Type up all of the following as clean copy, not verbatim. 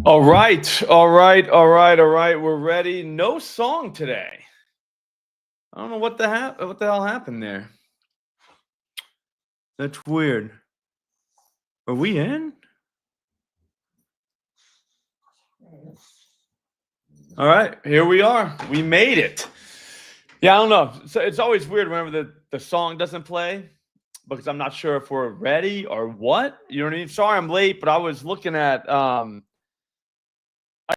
All right. We're ready. No song today. I don't know what the hell happened there. That's weird. Are we in? All right, here we are. We made it. Yeah, I don't know. So it's always weird whenever the song doesn't play because I'm not sure if we're ready or what. You know what I mean? Sorry I'm late, but I was looking at I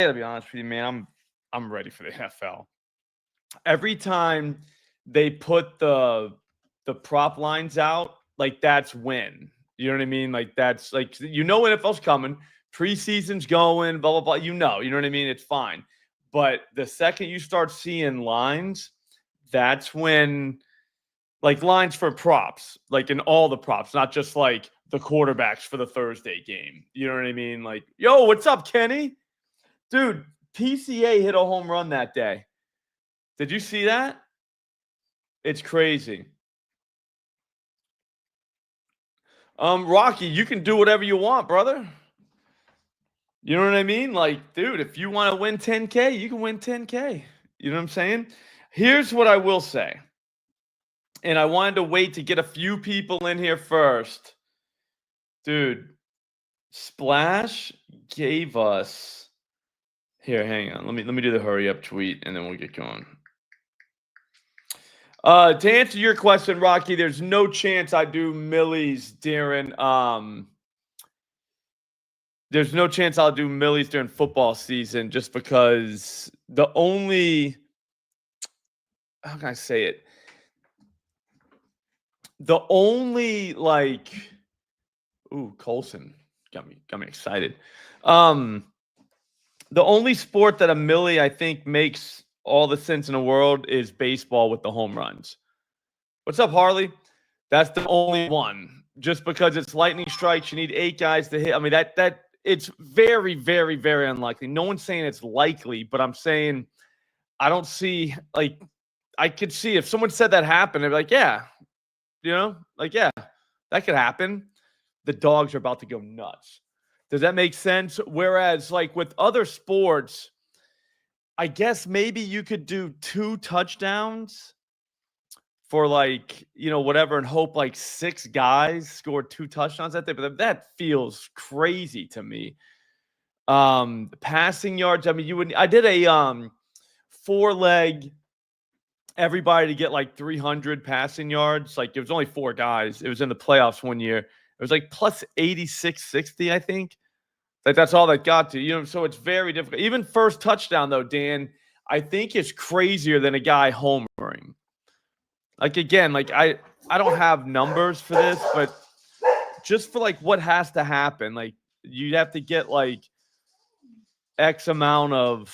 gotta be honest with you, man. I'm ready for the NFL. Every time they put the prop lines out, like that's when. You know what I mean? Like that's like NFL's coming, preseason's going, blah blah blah. You know what I mean? It's fine. But the second you start seeing lines, that's when like lines for props, like in all the props, not just like the quarterbacks for the Thursday game. You know what I mean? Like, yo, what's up, Kenny? Dude, PCA hit a home run that day. Did you see that? It's crazy. Rocky, you can do whatever you want, brother. You know what I mean? Like, dude, if you want to win 10K, you can win 10K. You know what I'm saying? Here's what I will say. And I wanted to wait to get a few people in here first. Dude, Splash gave us here, hang on. Let me do the hurry up tweet and then we'll get going. To answer your question, Rocky, there's no chance I do Millies during there's no chance I'll do Millies during football season just because the only how can I say it? The only Colson got me excited. The only sport that a millie I think makes all the sense in the world is baseball with the home runs. What's up, Harley? That's the only one. Just because it's lightning strikes, you need 8 guys to hit. I mean, that it's very, very, very unlikely. No one's saying it's likely, but I'm saying I don't see I could see if someone said that happened, I'd be like, yeah, yeah, that could happen. The dogs are about to go nuts. Does that make sense? Whereas, like with other sports, I guess maybe you could do 2 touchdowns for whatever and hope like 6 guys scored 2 touchdowns that day. But that feels crazy to me. Passing yards. I mean, I did a 4-leg everybody to get like 300 passing yards. Like it was only 4 guys. It was in the playoffs one year. It was like plus 8660, I think. Like that's all that got to. So it's very difficult. Even first touchdown though, Dan, I think it's crazier than a guy homering. Like again, like I don't have numbers for this, but just for like what has to happen, like you'd have to get like X amount of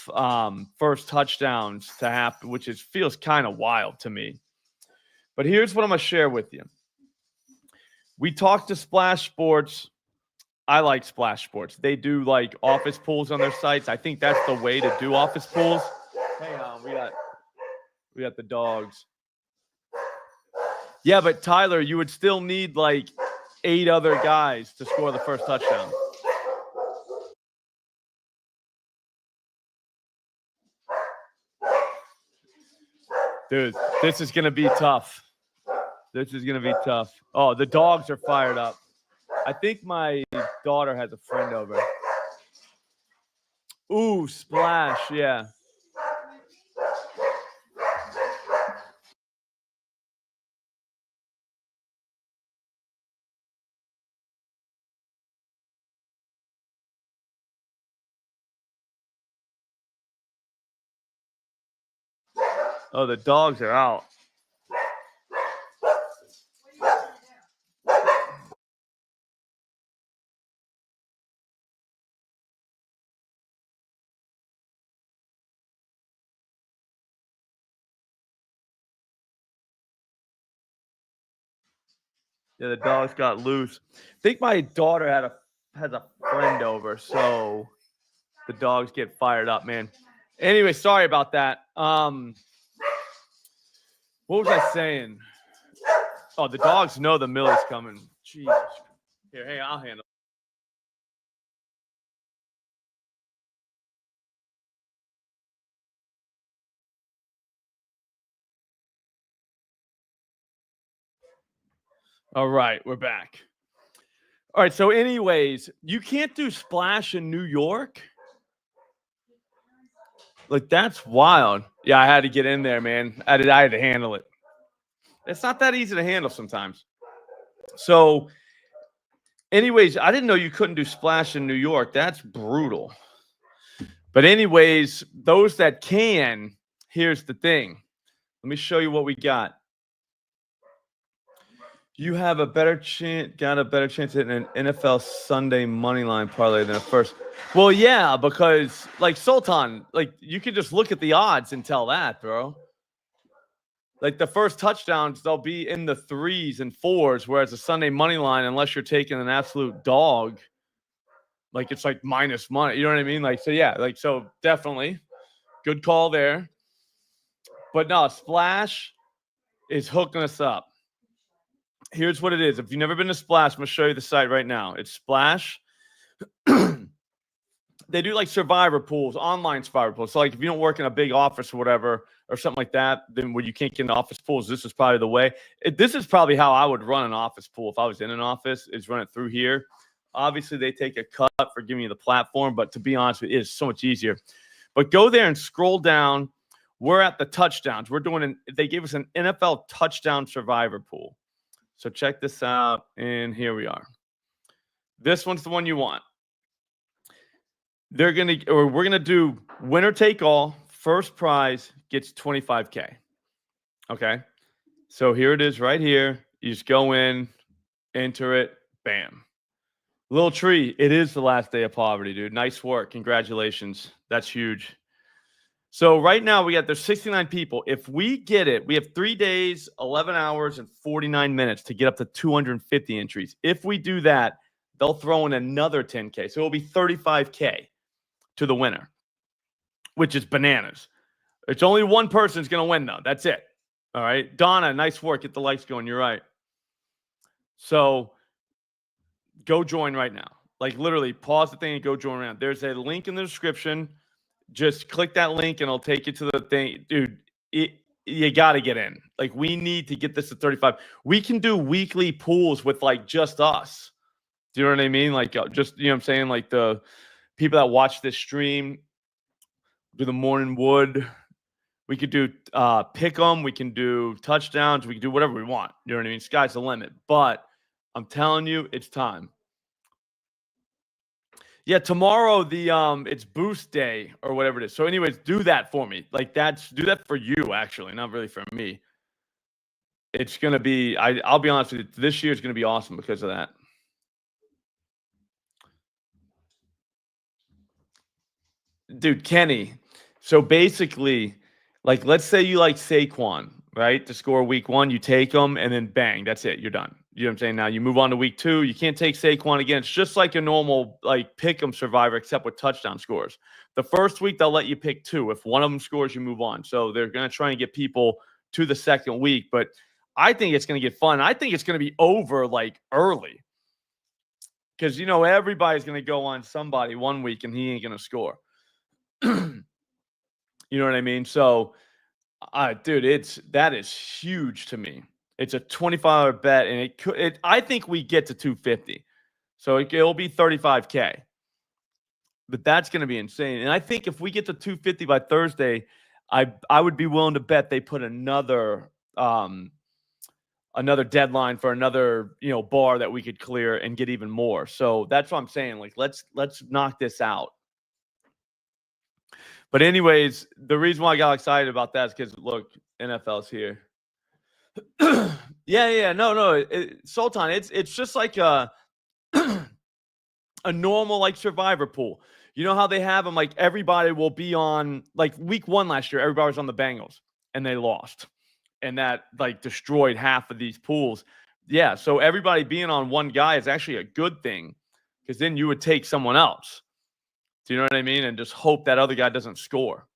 first touchdowns to happen, which feels kind of wild to me. But here's what I'm gonna share with you. We talked to Splash Sports. I like Splash Sports. They do like office pools on their sites. I think that's the way to do office pools. Hang on, we got the dogs. Yeah, but Tyler, you would still need like 8 other guys to score the first touchdown. Dude, this is going to be tough. This is going to be tough. Oh, the dogs are fired up. I think my daughter has a friend over. Ooh, Splash, yeah. Oh, the dogs are out. Yeah, the dogs got loose. I think my daughter has a friend over, so the dogs get fired up, man. Anyway, sorry about that. What was I saying? Oh, the dogs know the Millie's coming. Jesus. Here, hey, I'll handle it. All right, we're back. All right, so anyways, you can't do splash in New York? Like, that's wild. Yeah, I had to get in there, man. I had to handle it. It's not that easy to handle sometimes. So, anyways, I didn't know you couldn't do splash in New York. That's brutal. But anyways, those that can, here's the thing. Let me show you what we got. You have got a better chance at an NFL Sunday money line parlay than a first. Well, yeah, because like Sultan, like you can just look at the odds and tell that, bro. Like the first touchdowns, they'll be in the 3s and 4s, whereas the Sunday money line, unless you're taking an absolute dog, like it's like minus money. You know what I mean? Like, so yeah, like so definitely good call there. But no, Splash is hooking us up. Here's what it is. If you've never been to Splash, I'm going to show you the site right now. It's Splash. They do like survivor pools, online survivor pools. So like if you don't work in a big office or whatever or something like that, then when you can't get into office pools, this is probably the way. This is probably how I would run an office pool if I was in an office, is run it through here. Obviously, they take a cut for giving you the platform, but to be honest with you, it's so much easier. But go there and scroll down. We're at the touchdowns. They gave us an NFL touchdown survivor pool. So check this out, and here we are. This one's the one you want. We're gonna do winner take all. First prize gets 25K. Okay, so here it is right here. You just go in, enter it, bam. Little tree. It is the last day of poverty, dude. Nice work. Congratulations. That's huge. So right now there's 69 people. If we get it, we have 3 days, 11 hours, and 49 minutes to get up to 250 entries. If we do that, they'll throw in another 10K. So it'll be 35K to the winner, which is bananas. It's only one person's going to win, though. That's it. All right. Donna, nice work. Get the likes going. You're right. So go join right now. Like literally pause the thing and go join around. There's a link in the description. Just click that link and it'll take you to the thing. Dude, you got to get in. Like we need to get this to 35. We can do weekly pools with like just us. Do you know what I mean? Like just, you know what I'm saying? Like the people that watch this stream, do the morning wood. We could do pick 'em. We can do touchdowns. We can do whatever we want. You know what I mean? Sky's the limit. But I'm telling you, it's time. Yeah, tomorrow it's boost day or whatever it is. So, anyways, do that for me. Like do that for you, actually, not really for me. It's gonna be. I'll be honest with you. This year is gonna be awesome because of that. Dude, Kenny. So basically, like, let's say you like Saquon, right? To score week 1, you take him, and then bang, that's it. You're done. You know what I'm saying? Now you move on to week 2. You can't take Saquon again. It's just like a normal like pick 'em survivor, except with touchdown scores. The first week they'll let you pick 2. If one of them scores, you move on. So they're gonna try and get people to the second week. But I think it's gonna get fun. I think it's gonna be over like early. Because everybody's gonna go on somebody one week and he ain't gonna score. You know what I mean? So, dude, that is huge to me. It's a $25 bet, and I think we get to 250. So it'll be 35K. But that's going to be insane. And I think if we get to 250 by Thursday, I would be willing to bet they put another deadline for another, bar that we could clear and get even more. So that's what I'm saying. Like, let's knock this out. But anyways, the reason why I got excited about that is because, look, NFL's here. Yeah. No. Sultan, it's just like a normal like survivor pool. You know how they have them, like everybody will be on, like week 1 last year, everybody was on the Bengals and they lost. And that like destroyed half of these pools. Yeah, so everybody being on one guy is actually a good thing because then you would take someone else. Do you know what I mean? And just hope that other guy doesn't score.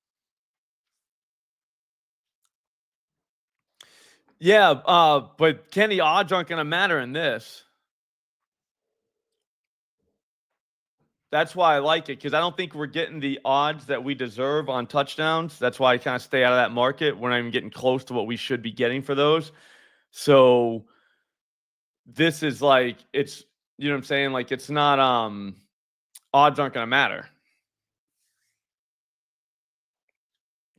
Yeah, but Kenny, odds aren't going to matter in this. That's why I like it, because I don't think we're getting the odds that we deserve on touchdowns. That's why I kind of stay out of that market. We're not even getting close to what we should be getting for those. So this is like it's you know what I'm saying? Like it's not odds aren't gonna matter.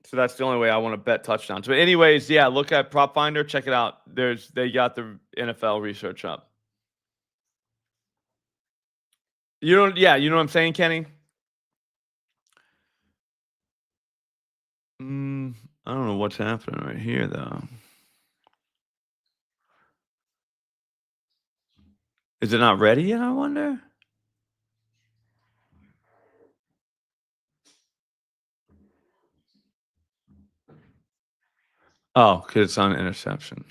So that's the only way I want to bet touchdowns. But anyways, yeah, look at PropFinder, check it out. They got the NFL research up. You know, yeah, you know what I'm saying, Kenny? I don't know what's happening right here though. Is it not ready yet, I wonder? Oh, because it's on interception.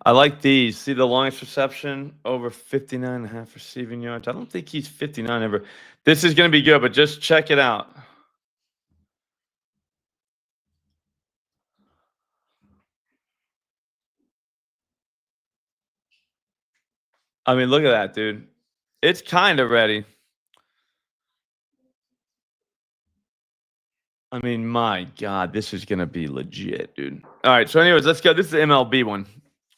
I like these. See the longest reception over 59.5 receiving yards. I don't think he's 59 ever. This is going to be good, but just check it out. I mean, look at that, dude. It's kind of ready. I mean, my God, this is going to be legit, dude. All right. So, anyways, let's go. This is the MLB one.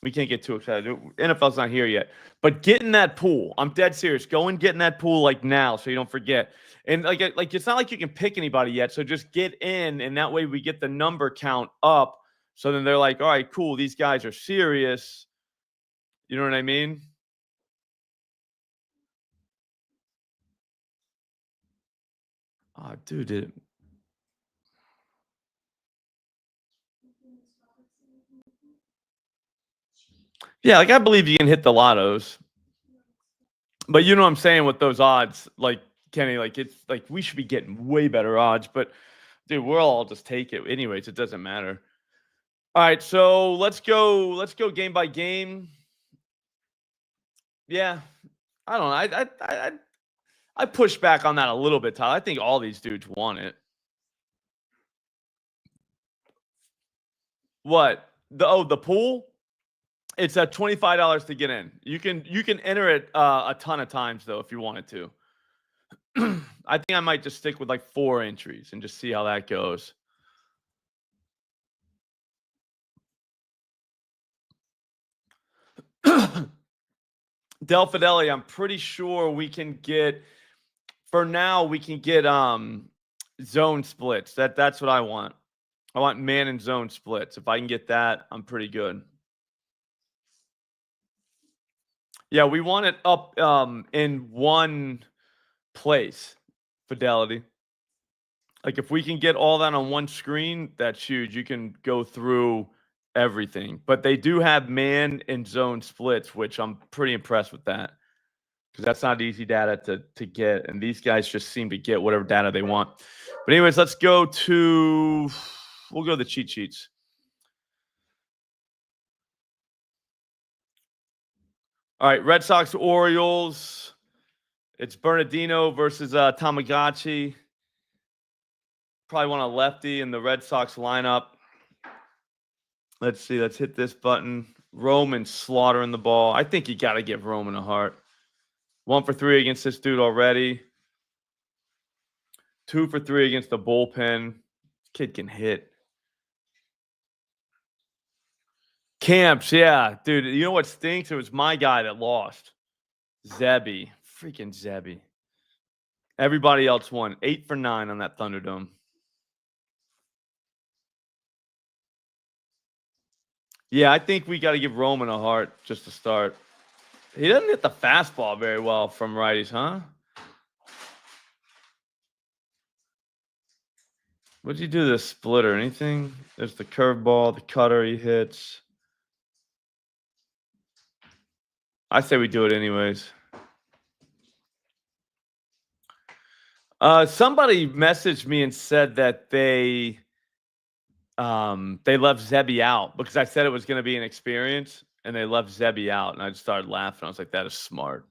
We can't get too excited. NFL's not here yet. But get in that pool. I'm dead serious. Go and get in that pool like now so you don't forget. And like it's not like you can pick anybody yet. So just get in, and that way we get the number count up. So then they're like, all right, cool. These guys are serious. You know what I mean? Oh, dude. Yeah, like I believe you can hit the lottos. But you know what I'm saying with those odds, like Kenny, like it's like we should be getting way better odds, but dude, we'll all just take it. Anyways, it doesn't matter. All right, so let's go game by game. Yeah. I don't know. I push back on that a little bit, Tyler. I think all these dudes want it. What? The pool? It's at $25 to get in. You can enter it a ton of times though if you wanted to. I think I might just stick with like 4 entries and just see how that goes. Del Fidelli, I'm pretty sure we can get for now we can get zone splits. That's what I want. I want man and zone splits. If I can get that, I'm pretty good. Yeah, we want it up in one place, Fidelity. Like if we can get all that on one screen, that's huge. You can go through everything. But they do have man and zone splits, which I'm pretty impressed with that. Because that's not easy data to get. And these guys just seem to get whatever data they want. But anyways, we'll go to the cheat sheets. All right, Red Sox, Orioles. It's Bernardino versus Tamagotchi. Probably want a lefty in the Red Sox lineup. Let's see. Let's hit this button. Roman slaughtering the ball. I think you got to give Roman a heart. 1 for 3 against this dude already. 2 for 3 against the bullpen. Kid can hit. Camps, yeah. Dude, you know what stinks? It was my guy that lost. Zebby. Freaking Zebby. Everybody else won. 8 for 9 on that Thunderdome. Yeah, I think we got to give Roman a heart just to start. He doesn't hit the fastball very well from righties, huh? What'd you do to the splitter? Anything? There's the curveball, the cutter he hits. I say we do it anyways. Somebody messaged me and said that they left Zebby out because I said it was going to be an experience, and they left Zebby out, and I just started laughing. I was like, "That is smart.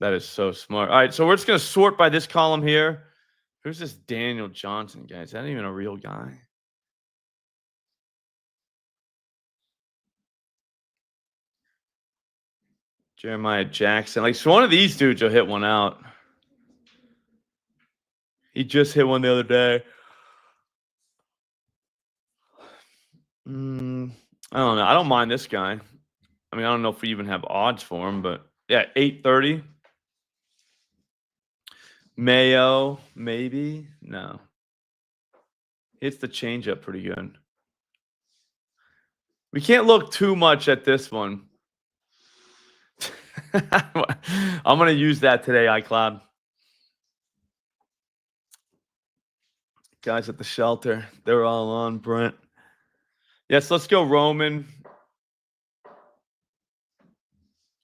That is so smart." All right, so we're just going to sort by this column here. Who's this Daniel Johnson guy? Is that even a real guy? Jeremiah Jackson. Like, so one of these dudes will hit one out. He just hit one the other day. I don't know. I don't mind this guy. I mean, I don't know if we even have odds for him, but yeah, 830. Mayo, maybe. No. Hits the changeup pretty good. We can't look too much at this one. I'm going to use that today, iCloud. Guys at the shelter, they're all on Brent. Yes, let's go Roman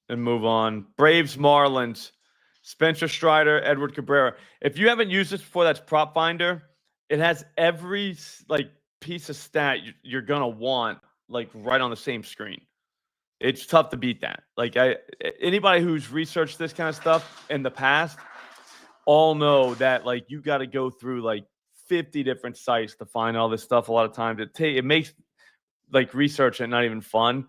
and move on. Braves, Marlins, Spencer Strider, Edward Cabrera. If you haven't used this before, that's PropFinder. It has every like piece of stat you're gonna want like right on the same screen. It's tough to beat that. Like anybody who's researched this kind of stuff in the past all know that like you got to go through like 50 different sites to find all this stuff. A lot of times it makes like research and not even fun.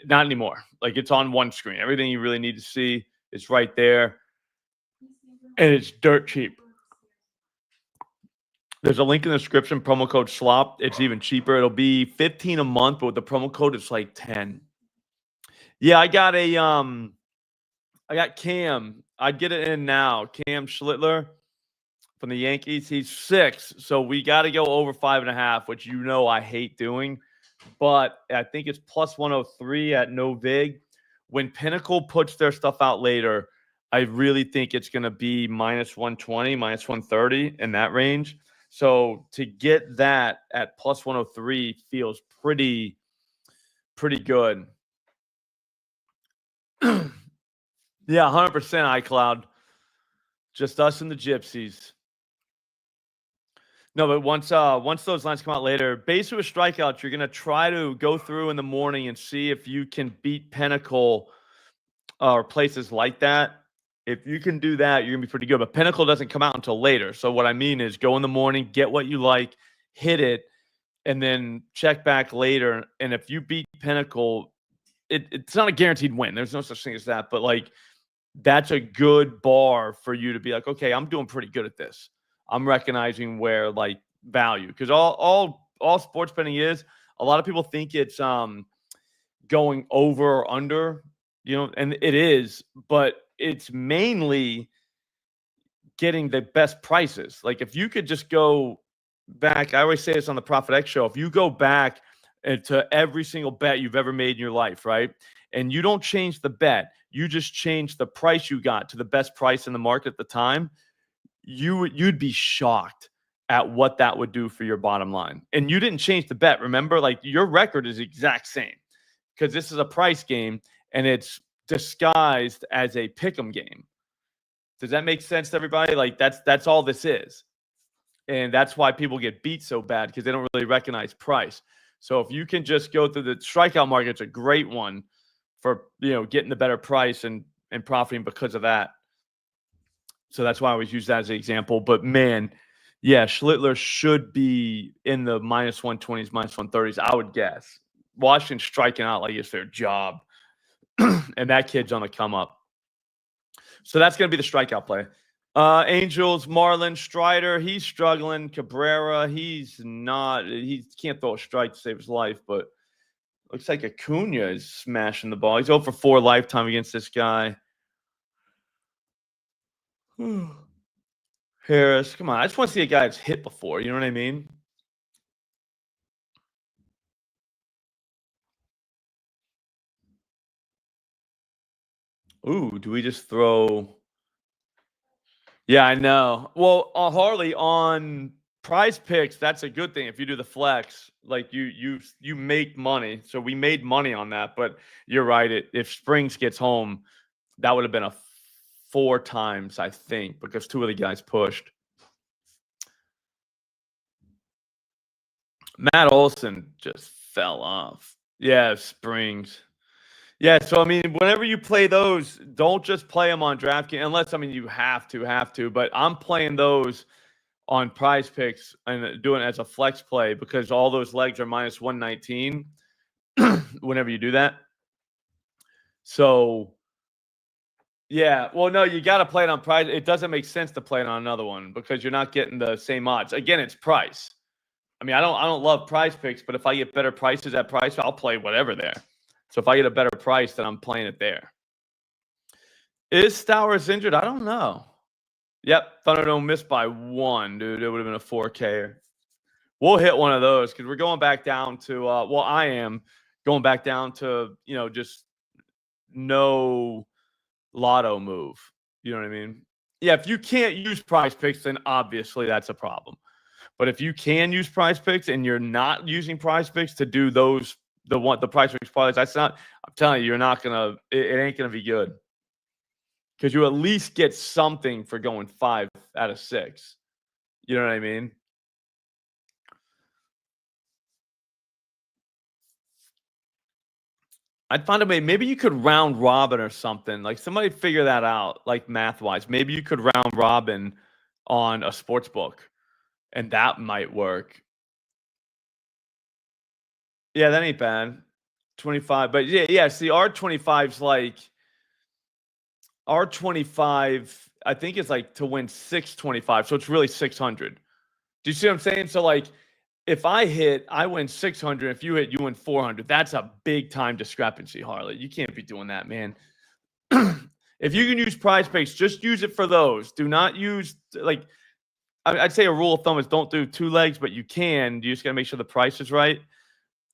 Not anymore. Like it's on one screen. Everything you really need to see is right there, and it's dirt cheap. There's a link in the description. Promo code Slop. It's even cheaper. It'll be $15 a month, but with the promo code, it's like 10. Yeah, I got Cam. I'd get it in now. Cam Schlittler from the Yankees. He's 6, so we got to go over 5.5, which you know I hate doing. But I think it's plus 103 at no vig. When Pinnacle puts their stuff out later, I really think it's going to be minus 120, minus 130 in that range. So to get that at plus 103 feels pretty good. Yeah, 100% iCloud. Just us and the gypsies. No, but once those lines come out later, based with strikeouts, you're gonna try to go through in the morning and see if you can beat Pinnacle or places like that. If you can do that, you're gonna be pretty good. But Pinnacle doesn't come out until later. So what I mean is go in the morning, get what you like, hit it, and then check back later. And if you beat Pinnacle, it's not a guaranteed win. There's no such thing as that. But like that's a good bar for you to be like, okay, I'm doing pretty good at this. I'm recognizing where like value, because all sports betting is, a lot of people think it's going over or under, and it is, but it's mainly getting the best prices. Like if you could just go back, I always say this on the Profit X show, if you go back to every single bet you've ever made in your life, right? And you don't change the bet, you just change the price you got to the best price in the market at the time, you'd be shocked at what that would do for your bottom line. And you didn't change the bet. Remember, like your record is the exact same because this is a price game and it's disguised as a pick'em game. Does that make sense to everybody? Like that's all this is. And that's why people get beat so bad, because they don't really recognize price. So if you can just go through the strikeout market, it's a great one for getting the better price and profiting because of that. So that's why I always use that as an example. But man, yeah, Schlittler should be in the minus 120s, minus 130s, I would guess. Washington's striking out like it's their job. And that kid's on the come up. So that's going to be the strikeout play. Angels, Marlins, Strider, he's struggling. Cabrera, he can't throw a strike to save his life, but looks like Acuna is smashing the ball. He's 0 for 4 lifetime against this guy. Harris, come on. I just want to see a guy that's hit before. You know what I mean? Ooh, do we just throw? Yeah, I know. Well, Harley, on Prize Picks, that's a good thing. If you do the flex, like you make money. So we made money on that. But you're right. If Springs gets home, that would have been a 4 times, I think, because 2 of the guys pushed. Matt Olson just fell off. Yeah, Springs. Yeah, so I mean, whenever you play those, don't just play them on DraftKings, unless you have to. But I'm playing those on Prize Picks and doing it as a flex play because all those legs are minus 119 whenever you do that. So, yeah, well, no, you got to play it on Prize. It doesn't make sense to play it on another one because you're not getting the same odds. Again, it's price. I mean, I don't love Prize Picks, but if I get better prices at Price, I'll play whatever there. So if I get a better price, then I'm playing it there. Is Stowers injured? I don't know. Yep, Thunderdome missed by 1, dude. It would have been a 4K. We'll hit one of those because we're going back down to well, I am going back down to, just no lotto move. You know what I mean? Yeah, if you can't use Prize Picks, then obviously that's a problem. But if you can use Prize Picks and you're not using Prize Picks to do the Prize Picks parlays, that's not. I'm telling you, you're not gonna. It ain't gonna be good because you at least get something for going 5 out of 6. You know what I mean? I'd find a way. Maybe you could round robin or something. Like somebody figure that out, like math wise. Maybe you could round robin on a sports book, and that might work. Yeah, that ain't bad. 25, but yeah. See, R25's like R25. I think it's like to win 625, so it's really 600. Do you see what I'm saying? So like, if I hit, I win 600. If you hit, you win 400. That's a big time discrepancy, Harley. You can't be doing that, man. If you can use Prize Picks, just use it for those. Do not use like. I'd say a rule of thumb is don't do 2 legs, but you can. You just gotta make sure the price is right.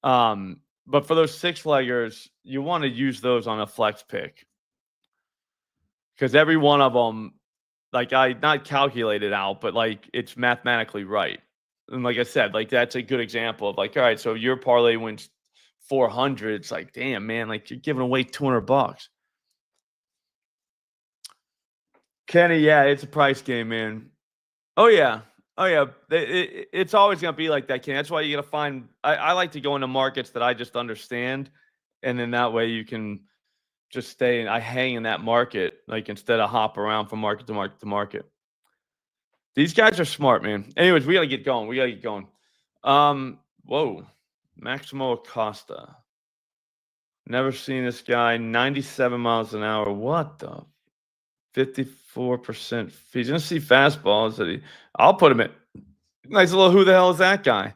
But for those 6-leggers, you want to use those on a flex pick because every one of them, like I not calculated out, but like it's mathematically right. And like I said, like that's a good example of like, all right, so your parlay wins 400. It's like, damn, man, like you're giving away $200. Kenny, yeah, it's a price game, man. Oh yeah. It's always gonna be like that, Kenny. That's why you gotta find. I like to go into markets that I just understand, and then that way you can just stay. And I hang in that market, like instead of hop around from market to market to market. These guys are smart, man. Anyways, we gotta get going. Whoa, Maximo Acosta. Never seen this guy. 97 miles an hour. What the? 54%. He's gonna see fastballs. I'll put him in. Nice little. Who the hell is that guy?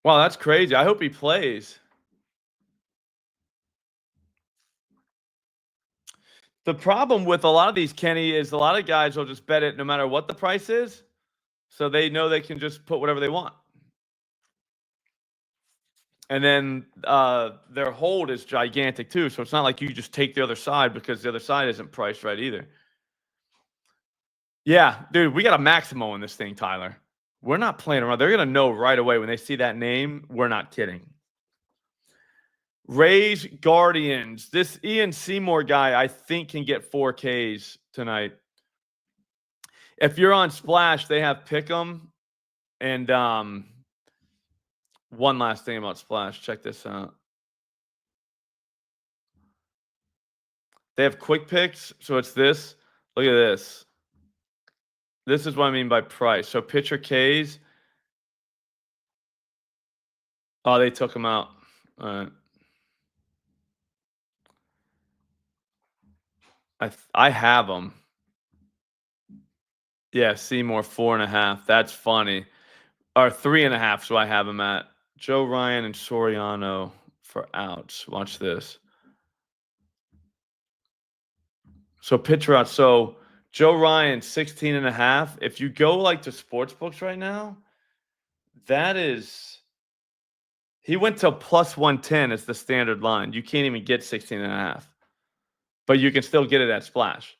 Wow, that's crazy. I hope he plays. The problem with a lot of these, Kenny, is a lot of guys will just bet it no matter what the price is. So they know they can just put whatever they want. And then their hold is gigantic too. So it's not like you just take the other side because the other side isn't priced right either. Yeah, dude, we got a Maximo in this thing, Tyler. We're not playing around. They're going to know right away when they see that name. We're not kidding. Rays Guardians. This Ian Seymour guy, I think, can get 4Ks tonight. If you're on Splash, they have Pick'em. And one last thing about Splash. Check this out. They have quick picks. So it's this. Look at this. This is what I mean by price. So pitcher Ks. Oh, they took him out. All right. I have them. Yeah, Seymour 4.5. That's funny. Or 3.5. So I have him at Joe Ryan and Soriano for outs. Watch this. So pitcher out. So Joe Ryan 16.5. If you go like to sports books right now, that is. He went to plus 110 as the standard line. You can't even get 16.5. But you can still get it at Splash.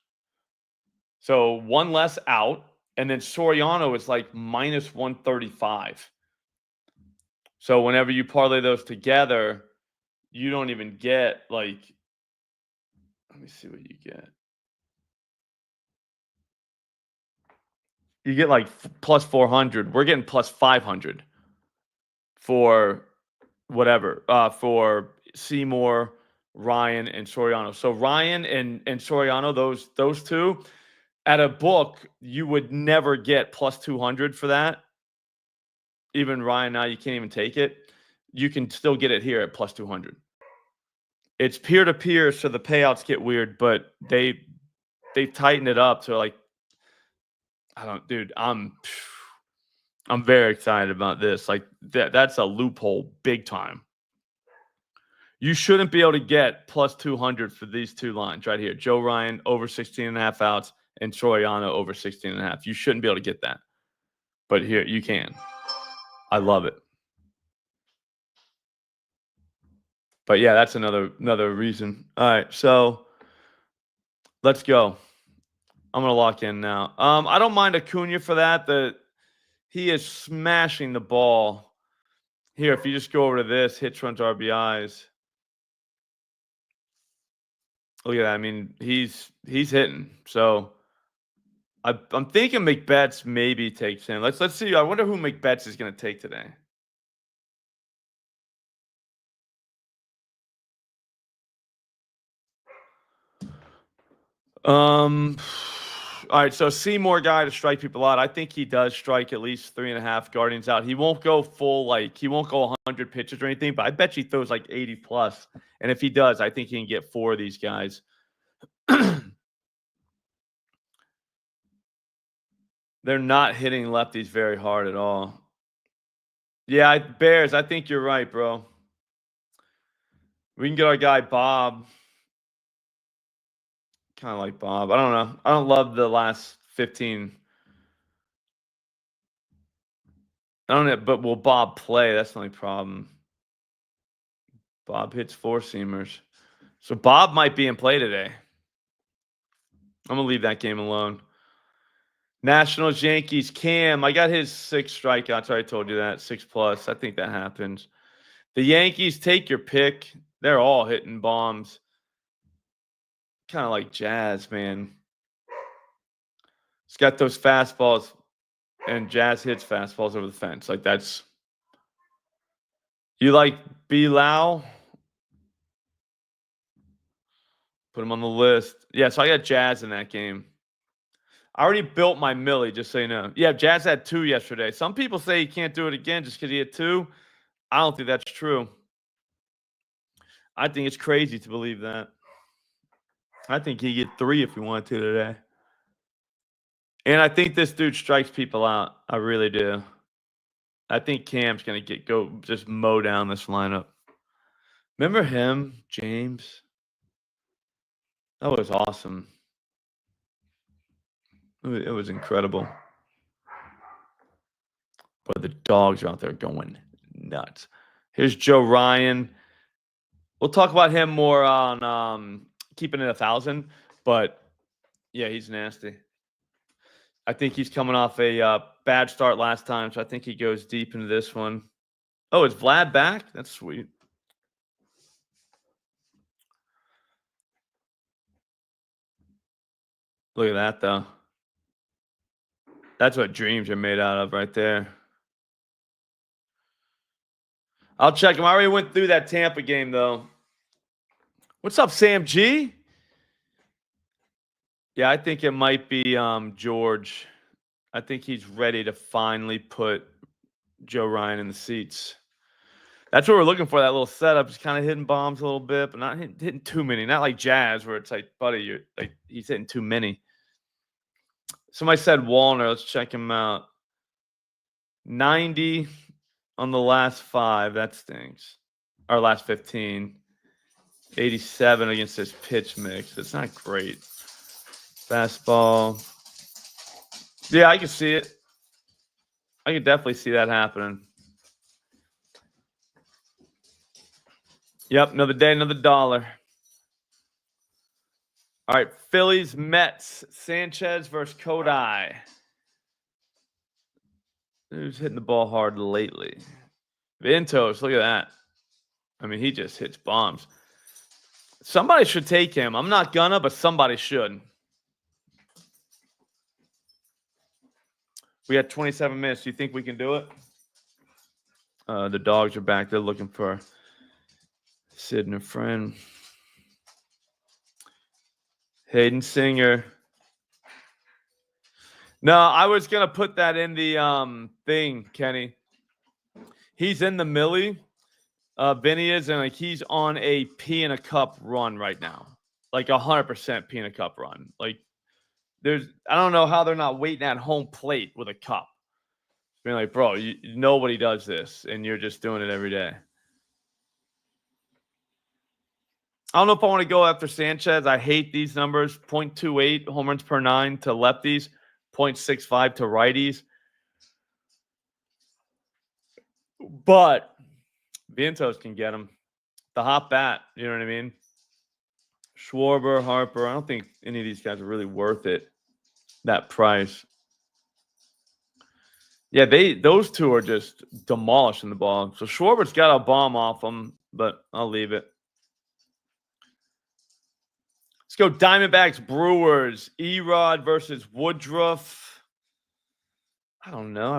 So one less out, and then Soriano is like minus 135. So whenever you parlay those together, you don't even get like, let me see what you get. You get like plus 400. We're getting plus 500 for whatever, for Seymour, Ryan, and Soriano. So Ryan and Soriano, those two, at a book, you would never get plus 200 for that. Even Ryan now, you can't even take it. You can still get it here at plus 200. It's peer-to-peer, so the payouts get weird, but they tighten it up to like, dude. I'm very excited about this. Like that's a loophole big time. You shouldn't be able to get plus 200 for these two lines right here. Joe Ryan over 16.5 outs and Troyano over 16.5. You shouldn't be able to get that. But here you can. I love it. But yeah, that's another reason. All right, so let's go. I'm gonna lock in now. I don't mind Acuna for that. He is smashing the ball. Here, if you just go over to this, hits, runs, RBIs. Look at that. I mean, he's hitting. So I'm thinking McBetts maybe takes him. Let's see. I wonder who McBetts is going to take today. All right. So Seymour guy to strike people out. I think he does strike at least 3.5 Guardians out. He won't go full he won't go 100 pitches or anything. But I bet he throws like 80 plus. And if he does, I think he can get 4 of these guys. They're not hitting lefties very hard at all. Yeah, Bears, I think you're right, bro. We can get our guy Bob. Kind of like Bob. I don't know. I don't love the last 15. I don't know, but will Bob play? That's the only problem. Bob hits 4-seamers. So Bob might be in play today. I'm going to leave that game alone. Nationals, Yankees, Cam. I got his 6 strikeouts. I already told you that. 6 plus. I think that happens. The Yankees, take your pick. They're all hitting bombs. Kind of like Jazz, man. It's got those fastballs, and Jazz hits fastballs over the fence. Like that's. You like Bilal? Put him on the list. Yeah, so I got Jazz in that game. I already built my Millie, just so you know. Yeah, Jazz had 2 yesterday. Some people say he can't do it again just because he had 2. I don't think that's true. I think it's crazy to believe that. I think he'd get 3 if he wanted to today. And I think this dude strikes people out. I really do. I think Cam's going to go just mow down this lineup. Remember him, James? That was awesome. It was incredible. But the dogs are out there going nuts. Here's Joe Ryan. We'll talk about him more on keeping it 1,000. But, yeah, he's nasty. I think he's coming off a bad start last time, so I think he goes deep into this one. Oh, is Vlad back? That's sweet. Look at that, though. That's what dreams are made out of right there. I'll check him. I already went through that Tampa game, though. What's up, Sam G? Yeah, I think it might be George. I think he's ready to finally put Joe Ryan in the seats. That's what we're looking for, that little setup. He's kind of hitting bombs a little bit, but not hitting too many. Not like Jazz, where it's like, buddy, he's hitting too many. Somebody said Wallner. Let's check him out. 90 on the last 5. That stinks. Our last 15. 87 against this pitch mix. It's not great. Fastball. Yeah, I can see it. I can definitely see that happening. Yep, another day, another dollar. All right, Phillies, Mets, Sanchez versus Kodai. Who's hitting the ball hard lately? Ventos, look at that. I mean, he just hits bombs. Somebody should take him. I'm not gonna, but somebody should. We got 27 minutes. Do you think we can do it? The dogs are back. They're looking for Sid and a friend. Hayden Singer. No, I was going to put that in the thing, Kenny. He's in the Millie. Vinny is, and he's on a pee in a cup run right now. Like 100% pee in a cup run. Like I don't know how they're not waiting at home plate with a cup. Being like, bro, nobody does this, and you're just doing it every day. I don't know if I want to go after Sanchez. I hate these numbers. 0.28 home runs per 9 to lefties, 0.65 to righties. But Vientos can get him. The hot bat, you know what I mean? Schwarber, Harper. I don't think any of these guys are really worth it, that price. Yeah, those two are just demolishing the ball. So Schwarber's got a bomb off them, but I'll leave it. Let's go Diamondbacks, Brewers, Erod versus Woodruff. I don't know.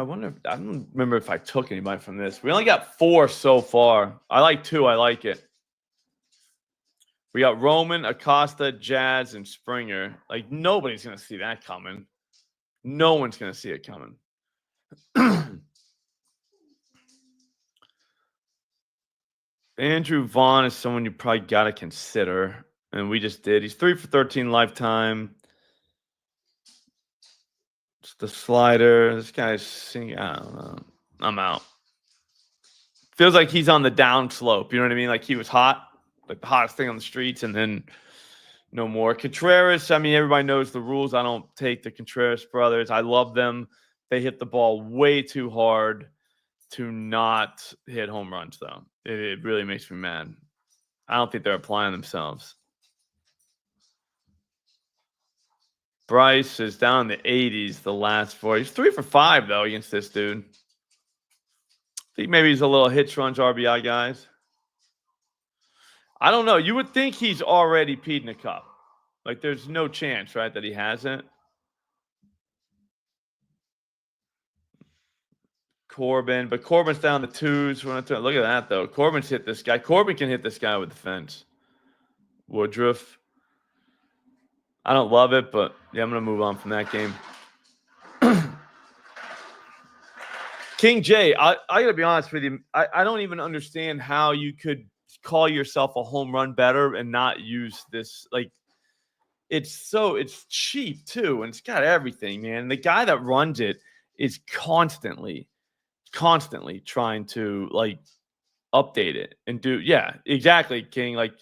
I don't remember if I took anybody from this. We only got 4 so far. I like 2. I like it. We got Roman, Acosta, Jazz, and Springer. Like, nobody's going to see that coming. No one's going to see it coming. Andrew Vaughn is someone you probably got to consider. And we just did. He's 3 for 13 lifetime. It's the slider. This guy's singing. I don't know. I'm out. Feels like he's on the down slope. You know what I mean? Like he was hot. Like the hottest thing on the streets. And then no more. Contreras, I mean, everybody knows the rules. I don't take the Contreras brothers. I love them. They hit the ball way too hard to not hit home runs, though. It really makes me mad. I don't think they're applying themselves. Bryce is down in the 80s the last 4. He's 3 for 5, though, against this dude. I think maybe he's a little hits, runs, RBI guys. I don't know. You would think he's already peed in a cup. Like, there's no chance, right, that he hasn't. Corbin, but Corbin's down the 2s. Look at that, though. Corbin's hit this guy. Corbin can hit this guy with the fence. Woodruff. I don't love it, but yeah, I'm going to move on from that game. King J, I got to be honest with you. I don't even understand how you could call yourself a home run better and not use this. Like, it's cheap, too, and it's got everything, man. The guy that runs it is constantly trying to, like, update it and do. Yeah, exactly, King. Like,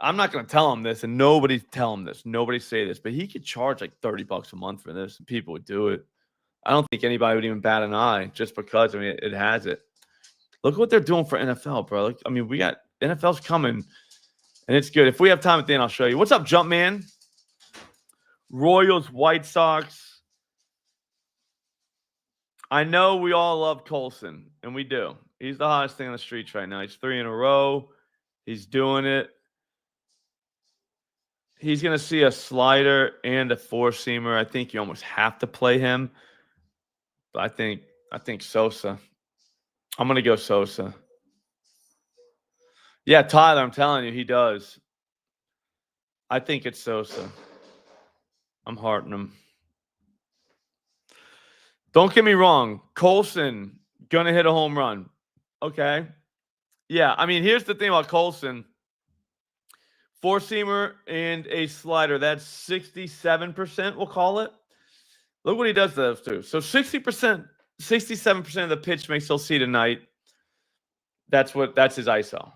I'm not going to tell him this, and nobody tell him this. Nobody say this, but he could charge like $30 a month for this, and people would do it. I don't think anybody would even bat an eye just because. I mean, it has it. Look what they're doing for NFL, bro. Like, I mean, we got NFL's coming, and it's good. If we have time at the end, I'll show you. What's up, Jumpman? Royals, White Sox. I know we all love Colson, and we do. He's the hottest thing on the streets right now. He's 3 in a row. He's doing it. He's going to see a slider and a 4-seamer. I think you almost have to play him. But I think Sosa. I'm going to go Sosa. Yeah, Tyler, I'm telling you, he does. I think it's Sosa. I'm hearting him. Don't get me wrong. Colson, going to hit a home run. Okay. Yeah, I mean, here's the thing about Colson. 4-seamer and a slider. That's 67%, we'll call it. Look what he does to those two. So 60%, 67% of the pitch makes he'll see tonight. That's his ISO.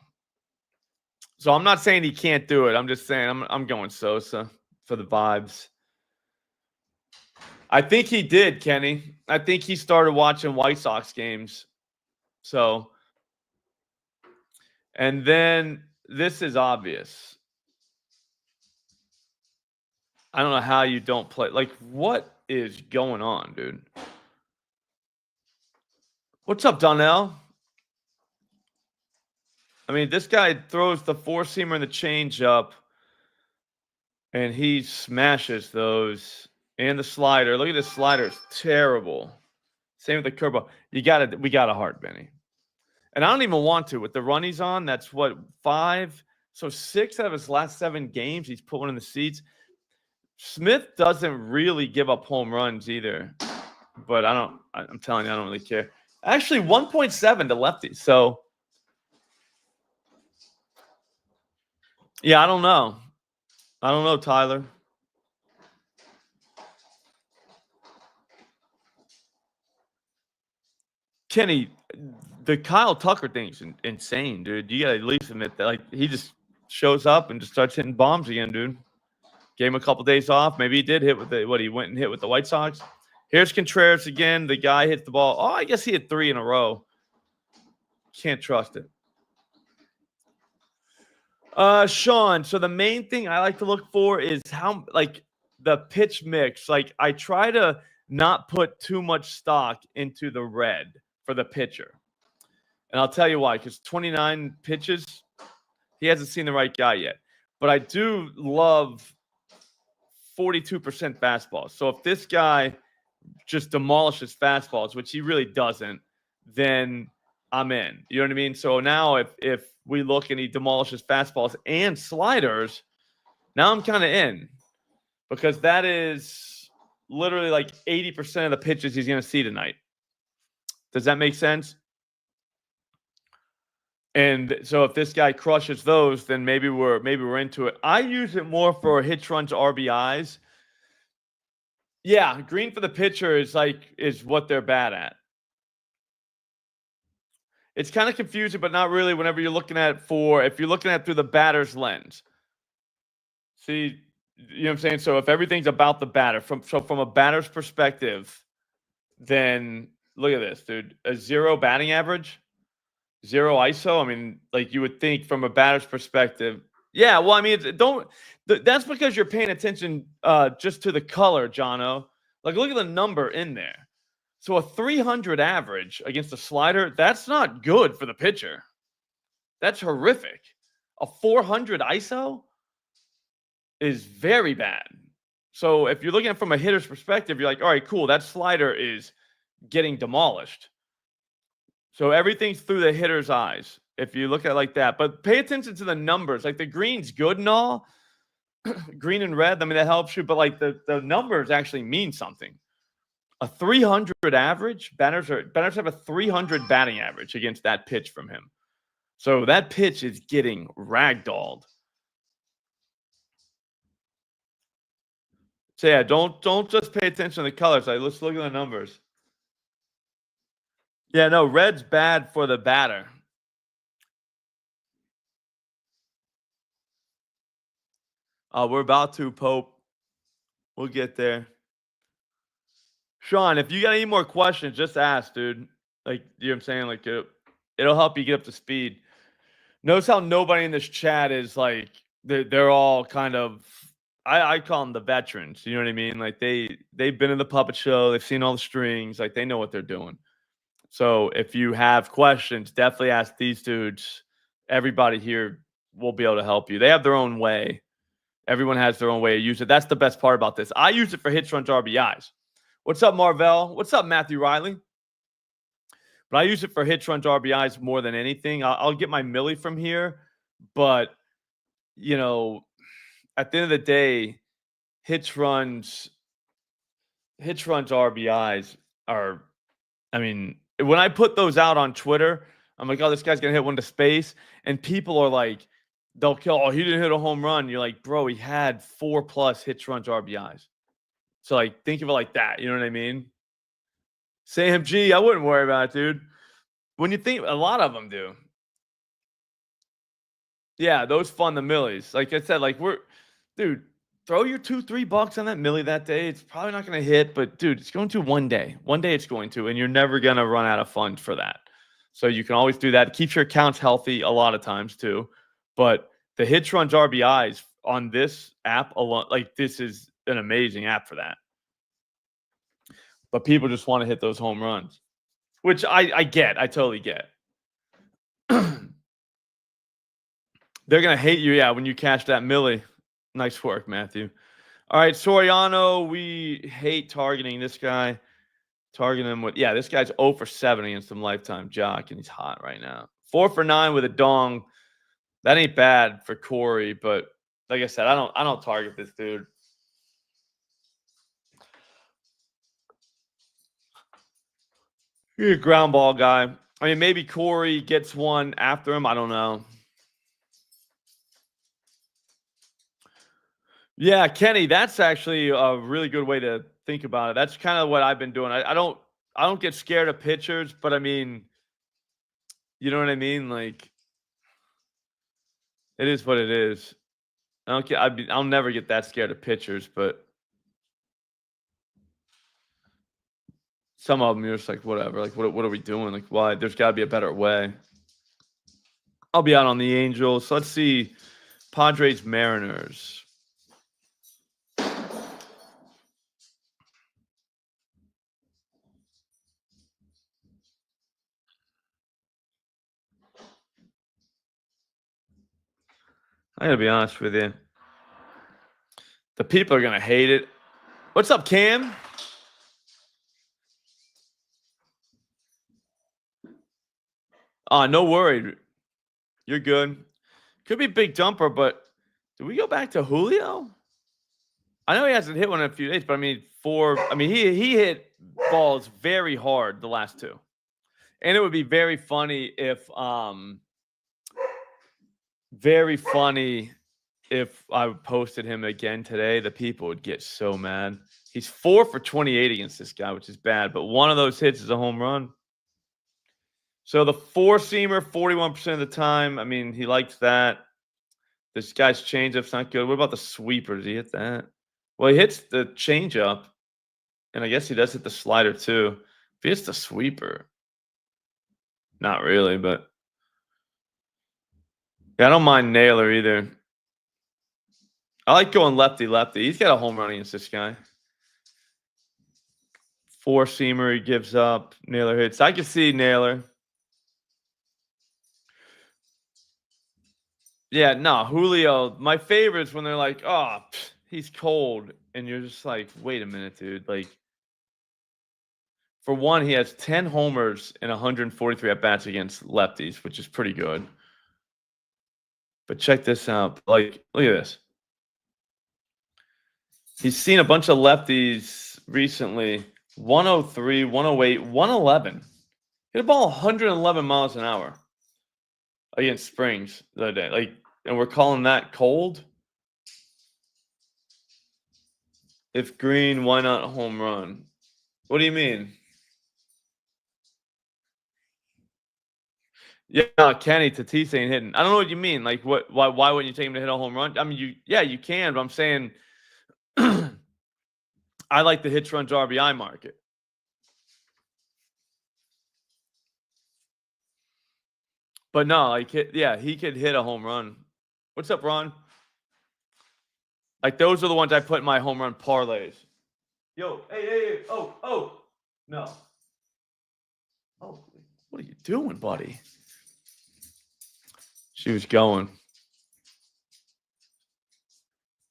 So I'm not saying he can't do it. I'm just saying I'm going Sosa for the vibes. I think he did, Kenny. I think he started watching White Sox games. So, and then this is obvious. I don't know how you don't play. Like, what is going on, dude? What's up, Donnell? I mean, this guy throws the 4-seamer and the changeup, and he smashes those. And the slider. Look at this slider. It's terrible. Same with the curveball. We got a heart, Benny. And I don't even want to. With the run he's on, that's what, 5? So 6 out of his last 7 games, he's put one in the seats. Smith doesn't really give up home runs either. But I'm telling you, I don't really care. Actually, 1.7 to lefties. So, yeah, I don't know. I don't know, Tyler. Kenny, the Kyle Tucker thing's insane, dude. You gotta at least admit that. Like, he just shows up and just starts hitting bombs again, dude. Gave him a couple days off. Maybe he did hit with he went and hit with the White Sox. Here's Contreras again. The guy hits the ball. Oh, I guess he hit 3 in a row. Can't trust it. Sean, so the main thing I like to look for is how, like, the pitch mix. Like, I try to not put too much stock into the red for the pitcher. And I'll tell you why, because 29 pitches, he hasn't seen the right guy yet. But I do love 42% fastballs. So if this guy just demolishes fastballs, which he really doesn't, then I'm in. You know what I mean? So now if we look and he demolishes fastballs and sliders, now I'm kind of in, because that is literally like 80% of the pitches he's going to see tonight. Does that make sense? And so if this guy crushes those, then maybe we're into it. I use it more for hits, runs, RBIs. Yeah, green for the pitcher is what they're bad at. It's kind of confusing, but not really whenever you're looking at if you're looking at it through the batter's lens. See, you know what I'm saying? So if everything's about the batter, from a batter's perspective, then look at this, dude. A 0 batting average, 0 ISO. I mean, like, you would think from a batter's perspective. Yeah, well, I mean, that's because you're paying attention just to the color, Jono. Like, look at the number in there. So a 300 average against a slider, that's not good for the pitcher. That's horrific. A 400 ISO is very bad. So if you're looking at it from a hitter's perspective, you're like, all right, cool, that slider is getting demolished. So everything's through the hitter's eyes if you look at it like that. But pay attention to the numbers. Like, the green's good and all. Green and red, I mean, that helps you. But, like, the numbers actually mean something. A 300 average, batters have a 300 batting average against that pitch from him. So that pitch is getting ragdolled. So yeah, don't just pay attention to the colors. Like, let's look at the numbers. Yeah, no, red's bad for the batter. We're about to, Pope. We'll get there. Sean, if you got any more questions, just ask, dude. Like, you know what I'm saying? Like, it'll help you get up to speed. Notice how nobody in this chat is like, they're all kind of, I call them the veterans. You know what I mean? Like, they've been in the puppet show. They've seen all the strings. Like, they know what they're doing. So if you have questions, definitely ask these dudes. Everybody here will be able to help you. They have their own way. Everyone has their own way to use it. That's the best part about this. I use it for hits, runs, RBIs. What's up, Marvell? What's up, Matthew Riley? But I use it for hits, runs, RBIs more than anything. I'll get my milli from here, but, you know, at the end of the day, hits, runs, RBIs are, I mean, when I put those out on Twitter, I'm like, oh, this guy's going to hit one to space. And people are like, they'll kill, oh, he didn't hit a home run. You're like, bro, he had 4+ hits, runs, RBIs. So, like, think of it like that. You know what I mean? Sam G, I wouldn't worry about it, dude. When you think, a lot of them do. Yeah, those fund the millies. Like I said, like, dude, throw your $2-3 on that milli that day. It's probably not going to hit, but dude, it's going to one day. One day it's going to, and you're never going to run out of funds for that. So you can always do that. It keeps your accounts healthy a lot of times too. But the hits, runs, RBIs on this app alone, like, this is an amazing app for that. But people just want to hit those home runs, which I get. I totally get. They're going to hate you, yeah, when you catch that milli. Nice work, Matthew. All right, Soriano, we hate targeting this guy. Targeting him with, yeah, this guy's 0 for 7 against some lifetime jock, and he's hot right now. 4 for 9 with a dong. That ain't bad for Corey, but like I said, I don't target this dude. He's a ground ball guy. I mean, maybe Corey gets one after him. I don't know. Yeah, Kenny, that's actually a really good way to think about it. That's kind of what I've been doing. I don't I don't get scared of pitchers, but I mean, you know what I mean? Like, it is what it is. I don't get. I'll never get that scared of pitchers, but some of them you're just like, whatever. Like, what are we doing? Like, why? There's got to be a better way. I'll be out on the Angels. So let's see, Padres Mariners. I gotta be honest with you. The people are gonna hate it. What's up, Cam? No worry. You're good. Could be big dumper, but do we go back to Julio? I know he hasn't hit one in a few days, but I mean, he hit balls very hard the last two. And it would be very funny if I posted him again today. The people would get so mad. He's 4 for 28 against this guy, which is bad, but one of those hits is a home run. So the four-seamer, 41% of the time. I mean, he likes that. This guy's changeup's not good. What about the sweeper? Does he hit that? Well, he hits the changeup, and I guess he does hit the slider too. If he hits the sweeper, not really, but yeah, I don't mind Naylor either. I like going lefty-lefty. He's got a home run against this guy. Four-seamer, he gives up. Naylor hits. I can see Naylor. Yeah, no, Julio. My favorite is when they're like, "Oh, he's cold," and you're just like, "Wait a minute, dude." Like, for one, he has 10 homers and 143 at bats against lefties, which is pretty good. But check this out. Like, look at this. He's seen a bunch of lefties recently. 103, 108, 111. Hit a ball 111 miles an hour against Springs the other day. Like, and we're calling that cold? If green, why not a home run? What do you mean? Yeah, Kenny Tatis ain't hitting. I don't know what you mean. Like, what? Why wouldn't you take him to hit a home run? I mean, you can, but I'm saying I like the hits, runs, RBI market. But no, like, he could hit a home run. What's up, Ron? Like, those are the ones I put in my home run parlays. Yo, hey, oh, no. Oh, what are you doing, buddy? She was going.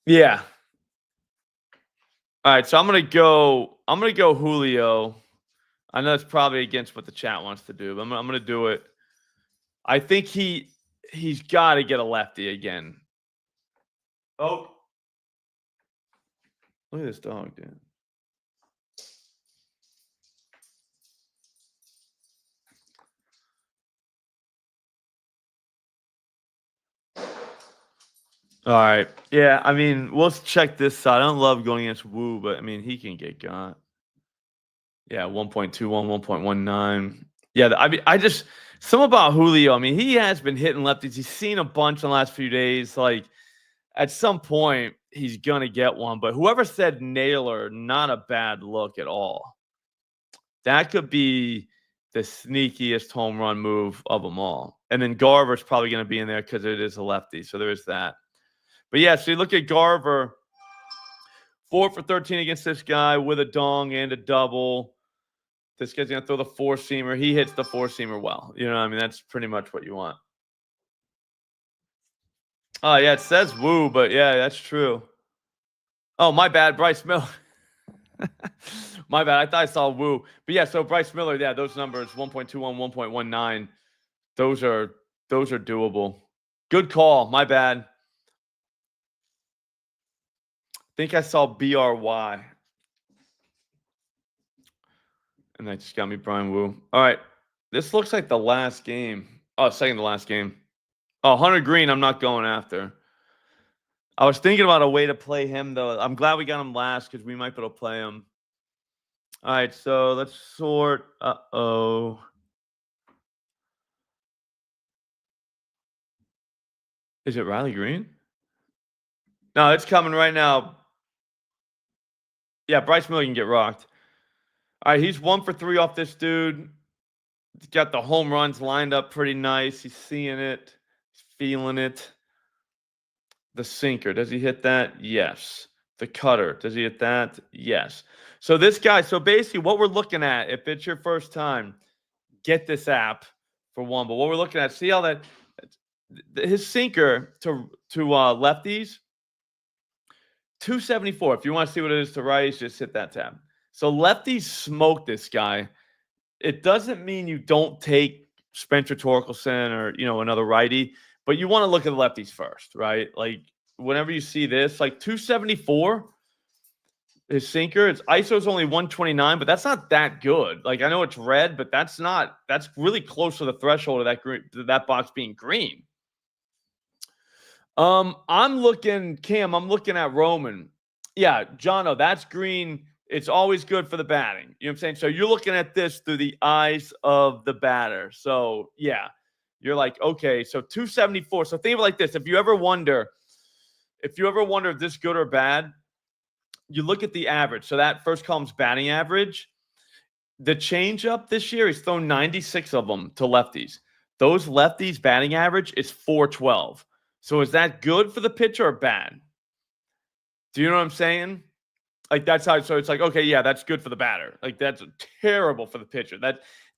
Yeah. All right, so I'm gonna go Julio. I know it's probably against what the chat wants to do, but I'm gonna do it. I think he's got to get a lefty again. Oh, look at this dog, dude. All right. Yeah, I mean, let's check this side. I don't love going against Wu, but I mean, he can get got. Yeah, 1.21, 1.19. Yeah, I mean, some about Julio. I mean, he has been hitting lefties. He's seen a bunch in the last few days. Like, at some point, he's gonna get one. But whoever said Naylor, not a bad look at all. That could be the sneakiest home run move of them all. And then Garver's probably going to be in there because it is a lefty. So there is that. But yeah, so you look at Garver, 4 for 13 against this guy with a dong and a double. This guy's going to throw the four-seamer. He hits the four-seamer well. You know what I mean? That's pretty much what you want. Oh, yeah, it says Woo, but yeah, that's true. Oh, my bad, Bryce Miller. My bad. I thought I saw Woo. But yeah, so Bryce Miller, yeah, those numbers, 1.21, 1.19. Those are doable. Good call. My bad. I think I saw BRY. And that just got me Brian Wu. All right. This looks like the last game. Oh, second to last game. Oh, Hunter Green, I'm not going after. I was thinking about a way to play him, though. I'm glad we got him last because we might be able to play him. All right, so let's sort. Uh-oh. Is it Riley Green? No, it's coming right now. Yeah, Bryce Miller can get rocked. All right, he's 1 for 3 off this dude. He's got the home runs lined up pretty nice. He's seeing it. He's feeling it. The sinker, does he hit that? Yes. The cutter, does he hit that? Yes. So this guy, so basically what we're looking at, if it's your first time, get this app for one. But what we're looking at, see how that his sinker to lefties, 274. If you want to see what it is to righties, just hit that tab. So lefties smoke this guy. It doesn't mean you don't take Spencer Torkelson or another righty, but you want to look at the lefties first, right? Like whenever you see this, like 274, his sinker, its ISO's only 129, but that's not that good. Like I know it's red, but that's really close to the threshold of that box being green. I'm looking, Cam, I'm looking at Roman. Yeah, Jono, that's green. It's always good for the batting. You know what I'm saying? So you're looking at this through the eyes of the batter. So yeah, you're like, okay, so 274. So think of it like this. If you ever wonder if this is good or bad, you look at the average. So that first column's batting average. The changeup this year, he's thrown 96 of them to lefties. Those lefties batting average is 412. So is that good for the pitcher or bad? Do you know what I'm saying? Like that's how. So it's like, okay, yeah, that's good for the batter. Like that's terrible for the pitcher.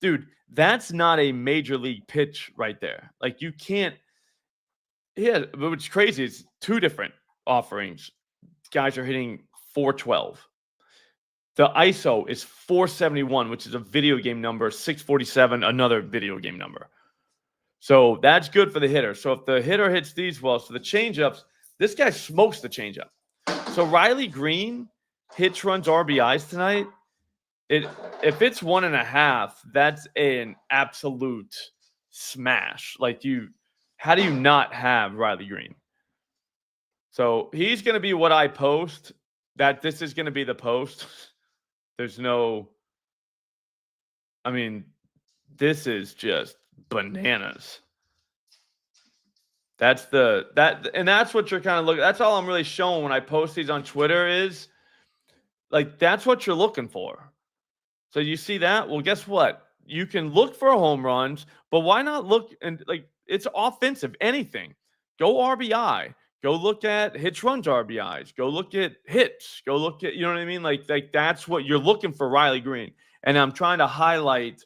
Dude, that's not a major league pitch right there. Like you can't. Yeah, but what's crazy is two different offerings. Guys are hitting 412. The ISO is 471, which is a video game number. 647, another video game number. So that's good for the hitter. So if the hitter hits these well, so the changeups, this guy smokes the changeup. So Riley Green hits, runs, RBIs tonight. If it's 1.5, that's an absolute smash. Like how do you not have Riley Green? So he's going to be what I post. That this is going to be the post. There's no. I mean, this is just bananas. That's what you're kind of looking. That's all I'm really showing when I post these on Twitter is like that's what you're looking for. So you see that? Well, guess what? You can look for home runs, but why not look and like it's offensive, anything. Go RBI. Go look at hits, runs, RBIs. Go look at hits. Go look at, you know what I mean? Like that's what you're looking for, Riley Green. And I'm trying to highlight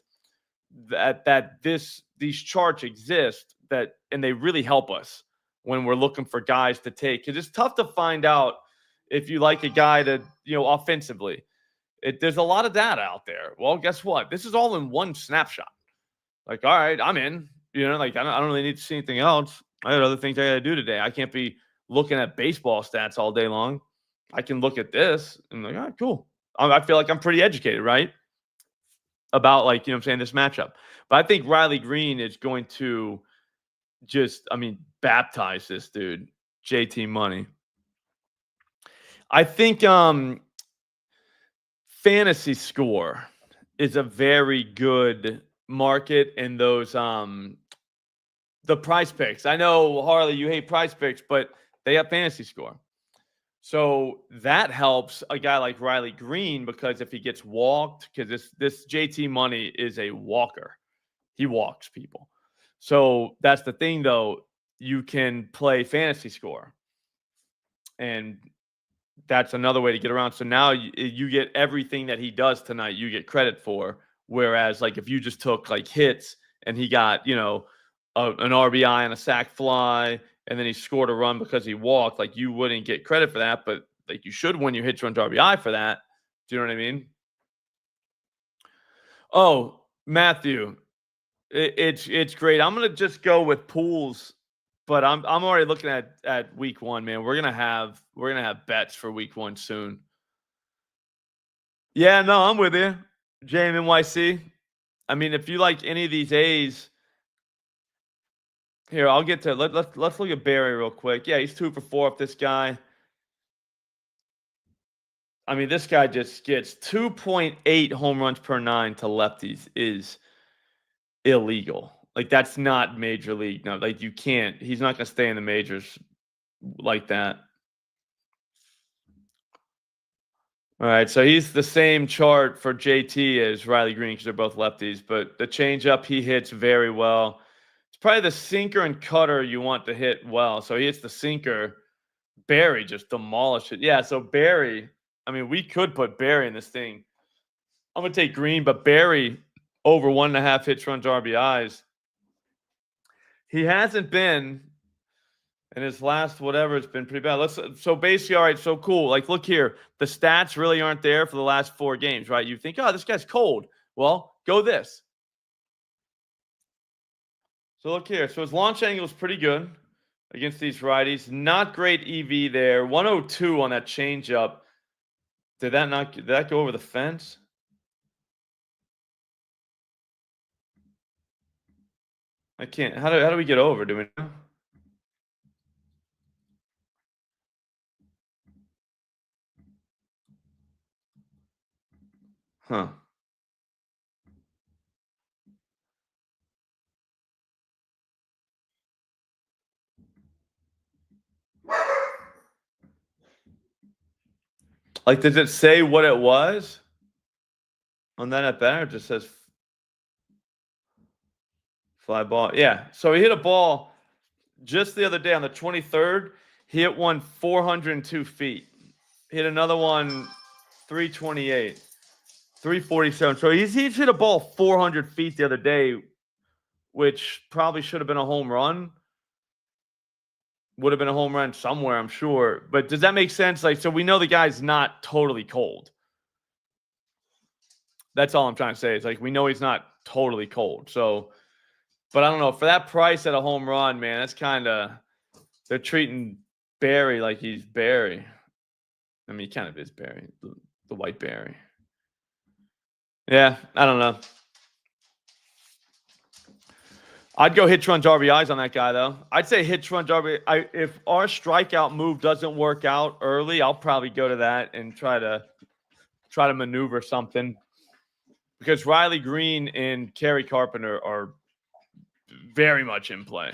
that these charts exist and they really help us when we're looking for guys to take. Because it's tough to find out if you like a guy to, offensively. There's a lot of data out there. Well, guess what? This is all in one snapshot. Like, all right, I'm in. Like I don't really need to see anything else. I had other things I got to do today. I can't be looking at baseball stats all day long. I can look at this and like, all right, cool. I feel like I'm pretty educated, right? About like, what I'm saying, this matchup. But I think Riley Green is going to baptize this dude, JT Money. I think fantasy score is a very good market in those the price picks. I know, Harley, you hate price picks, but they have fantasy score. So that helps a guy like Riley Green because if he gets walked, because this JT Money is a walker. He walks people. So that's the thing, though. You can play fantasy score. And that's another way to get around. So now you get everything that he does tonight, you get credit for. Whereas, like, if you just took, like, hits and he got, an RBI and a sac fly, and then he scored a run because he walked, like, you wouldn't get credit for that. But, like, you should when you hit runs RBI for that. Do you know what I mean? Oh, Matthew, it's great. I'm gonna just go with pools, but I'm already looking at week one, man. We're gonna have bets for week one soon. Yeah, no, I'm with you, JMNYC. I mean, if you like any of these A's, here I'll get to let's look at Barry real quick. Yeah, he's 2 for 4 off this guy. I mean, this guy just gets 2.8 home runs per nine to lefties is illegal. Like, that's not major league. No, like, you can't. He's not going to stay in the majors like that. All right, so he's the same chart for JT as Riley Green because they're both lefties, but the changeup he hits very well. It's probably the sinker and cutter you want to hit well. So he hits the sinker. Barry just demolished it. Yeah, so Barry, I mean, we could put Barry in this thing. I'm going to take Green, but Barry over 1.5 hits, runs, RBIs. He hasn't been in his last whatever. It's been pretty bad. So basically, all right, so cool. Like, look here. The stats really aren't there for the last 4 games, right? You think, oh, this guy's cold. Well, go this. So look here. So his launch angle is pretty good against these righties. Not great EV there. 102 on that changeup. Did that go over the fence? I can't. How do we get over? Do we know? Huh. Like, does it say what it was on that at bat? It just says fly ball. Yeah. So he hit a ball just the other day on the 23rd. He hit one 402 feet. Hit another one 328, 347. So he's hit a ball 400 feet the other day, which probably should have been a home run. Would have been a home run somewhere, I'm sure. But does that make sense? Like, so we know the guy's not totally cold. That's all I'm trying to say. It's like we know he's not totally cold. So, but I don't know. For that price at a home run, man, that's kind of, they're treating Barry like he's Barry. I mean, he kind of is Barry, the white Barry. Yeah, I don't know. I'd go hits, runs, RBIs on that guy, though. I'd say hits, runs, RBI. If our strikeout move doesn't work out early, I'll probably go to that and try to maneuver something. Because Riley Green and Kerry Carpenter are very much in play.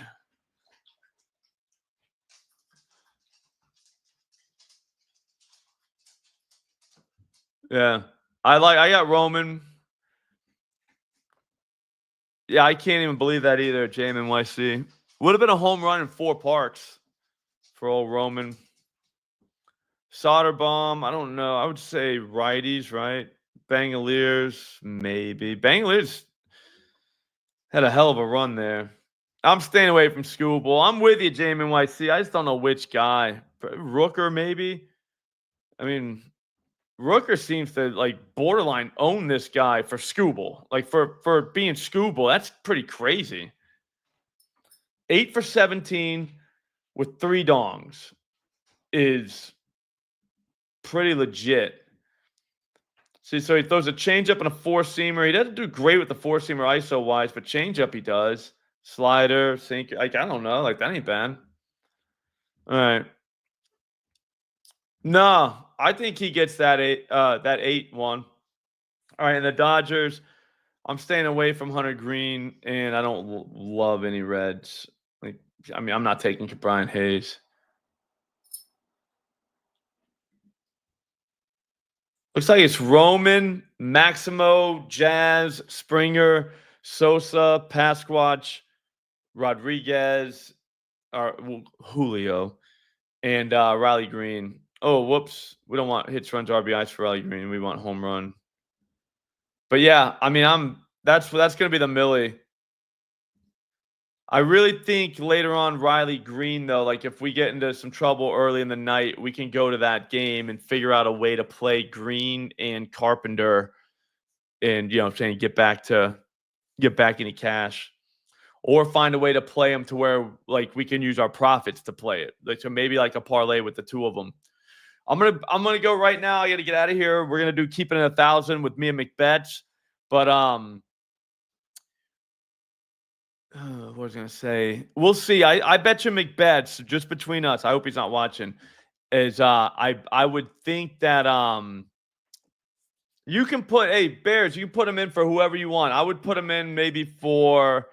Yeah. I got Roman. Yeah, I can't even believe that either, Jamin YC. Would have been a home run in 4 parks for old Roman. Soderbaum, I don't know. I would say righties, right? Bangaliers, maybe. Bangaliers had a hell of a run there. I'm staying away from Schoolboy. I'm with you, Jamin YC. I just don't know which guy. Rooker, maybe. I mean, Rooker seems to like borderline own this guy for Scooble. Like for being Scooble, that's pretty crazy. 8 for 17 with 3 dongs is pretty legit. See, so he throws a changeup and a 4-seamer. He doesn't do great with the 4-seamer ISO wise, but changeup he does. Slider, sinker. Like, I don't know. Like, that ain't bad. All right. No, I think he gets that 8-1. All right, and the Dodgers, I'm staying away from Hunter Green, and I don't love any Reds. Like, I mean, I'm not taking Brian Hayes. Looks like it's Roman, Maximo, Jazz, Springer, Sosa, Pasquatch, Rodriguez, or Julio, and Riley Green. Oh, whoops. We don't want hits, runs, RBIs for Riley Green. We want home run. But yeah, I mean, that's going to be the Millie. I really think later on Riley Green, though, like if we get into some trouble early in the night, we can go to that game and figure out a way to play Green and Carpenter and, you know what I'm saying, get back any cash, or find a way to play them to where like we can use our profits to play it. Like, so maybe like a parlay with the 2 of them. I'm gonna go right now. I got to get out of here. We're gonna do keeping it 1,000 with me and McBets, but what was I going to say? We'll see. I bet you McBets, just between us. I hope he's not watching. is I would think that you can put Bears, you can put them in for whoever you want. I would put them in maybe for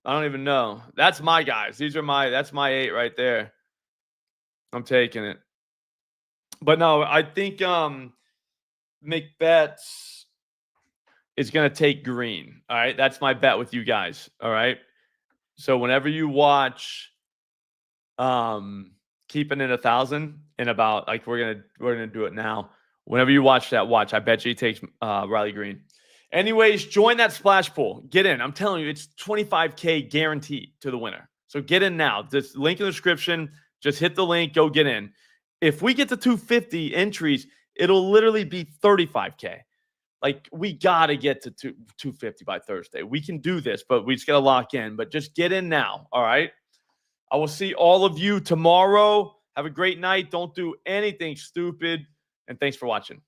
I don't even know. That's my guys. That's my 8 right there. I'm taking it. But no, I think McBets is going to take green. All right. That's my bet with you guys. All right. So whenever you watch keeping it 1,000 in about like we're gonna do it now. Whenever you watch that, I bet you he takes Riley Green. Anyways, join that splash pool. Get in. I'm telling you, it's 25K guaranteed to the winner. So get in now. This link in the description. Just hit the link. Go get in. If we get to 250 entries, it'll literally be 35K. Like, we got to get to 250 by Thursday. We can do this, but we just got to lock in. But just get in now, all right? I will see all of you tomorrow. Have a great night. Don't do anything stupid. And thanks for watching.